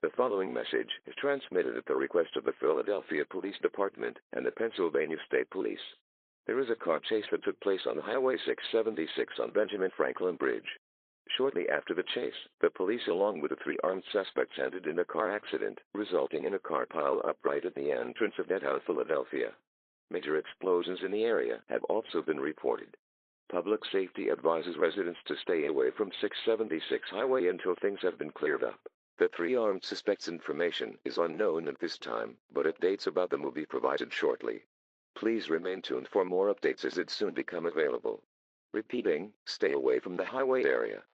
The following message is transmitted at the request of the Philadelphia Police Department and the Pennsylvania State Police. There is a car chase that took place on Highway 676 on Benjamin Franklin Bridge. Shortly after the chase, the police along with the three armed suspects ended in a car accident, resulting in a car pile-up right at the entrance of Midtown Philadelphia. Major explosions in the area have also been reported. Public safety advises residents to stay away from 676 highway until things have been cleared up. The three armed suspects' information is unknown at this time, but updates about them will be provided shortly. Please remain tuned for more updates as it soon become available. Repeating, stay away from the highway area.